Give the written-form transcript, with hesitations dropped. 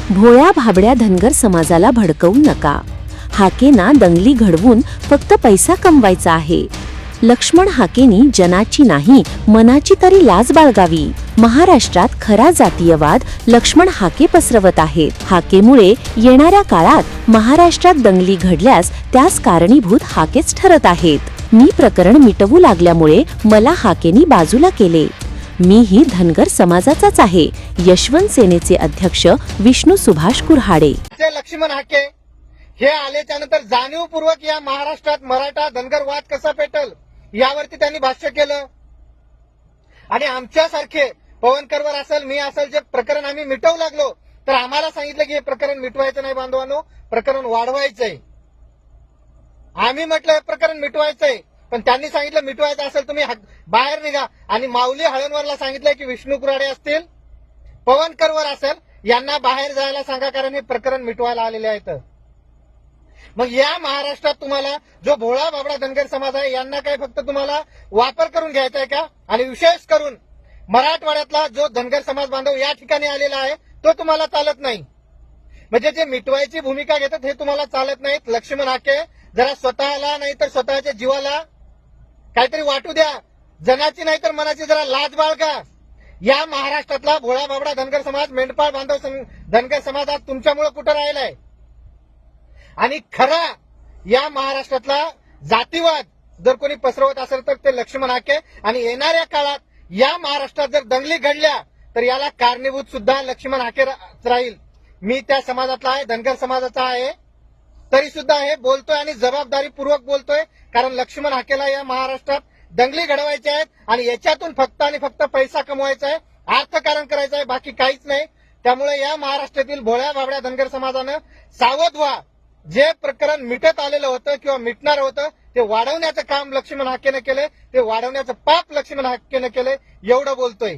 भोळ्या भाबड्या धनगर समाजाला भडकवू नका. हाकेंना दंगली घडवून फक्त पैसा कमवायचा आहे. लक्ष्मण हाकेंनी जनाची नाही मनाची तरी लाज बाळगावी. महाराष्ट्रात खरा जातीयवाद लक्ष्मण हाके पसरवत आहेत. हाकेमुळे येणाऱ्या काळात महाराष्ट्रात दंगली घडल्यास त्यास कारणीभूत हाकेच ठरत आहेत. मी प्रकरण मिटवू लागल्यामुळे मला हाकेंनी बाजूला केले. मीही धनगर समाजाचाच आहे. यशवंत सेनेचे अध्यक्ष विष्णू सुभाष कुऱ्हाडे. लक्ष्मण हाके हे आल्याच्या नंतर जाणीवपूर्वक या महाराष्ट्रात मराठा धनगर वाद कसा पेटल यावरती त्यांनी भाष्य केलं. आणि आमच्यासारखे पवन करवर असेल मी असेल जे प्रकरण आम्ही मिटवू लागलो तर आम्हाला सांगितलं की हे प्रकरण मिटवायचं नाही बांधवांनो, प्रकरण वाढवायचंय. आम्ही म्हटलं हे प्रकरण मिटवायचंय पण त्यांनी सांगितलं मिटवायचं असेल तुम्ही बाहेर निघा. आणि माऊली हळणवरला सांगितलंय की विष्णू कुऱ्हाडे असतील पवन करवर असेल यांना बाहेर जायला सांगा कारण हे प्रकरण मिटवायला आलेले आहेत. मग या महाराष्ट्रात तुम्हाला जो भोळा बाबडा धनगर समाज आहे यांना काय फक्त तुम्हाला वापर करून घ्यायचा आहे का? आणि विशेष करून मराठवाड्यातला जो धनगर समाज बांधव या ठिकाणी आलेला आहे तो तुम्हाला चालत नाही. म्हणजे जे मिटवायची भूमिका घेतात हे तुम्हाला चालत नाहीत. लक्ष्मण हाके जरा स्वतःला नाही तर स्वतःच्या जीवाला काहीतरी वाटू द्या. जनाची नाही तर मनाची जरा लाज बाळगा. या महाराष्ट्रातला भोळा बाबडा धनगर समाज मेंढपाळ बांधव धनगर समाज आज तुमच्यामुळे कुठं राहिलाय. आणि खरा या महाराष्ट्रातला जातीवाद जर कोणी पसरवत असेल तर ते लक्ष्मण हाके. आणि येणाऱ्या काळात या महाराष्ट्रात जर दंगली घडल्या तर याला कारणीभूत सुद्धा लक्ष्मण हाके राहील. मी त्या समाजातला आहे, धनगर समाजाचा आहे, तरी सुद्धा हे बोलतोय आणि जबाबदारीपूर्वक बोलतोय कारण लक्ष्मण हाकेला या महाराष्ट्रात दंगली घडवायच्या आहेत आणि याच्यातून फक्त आणि फक्त पैसा कमवायचा आहे, अर्थकारण करायचं आहे, बाकी काहीच नाही. त्यामुळे या महाराष्ट्रातील भोळ्या बाबड्या धनगर समाजानं सावध व्हा. जे प्रकरण मिटत आलेलं होतं किंवा मिटणार होतं ते वाढवण्याचं काम लक्ष्मण हाकेनं केलंय, ते वाढवण्याचं पाप लक्ष्मण हाकेनं केलंय एवढं बोलतोय.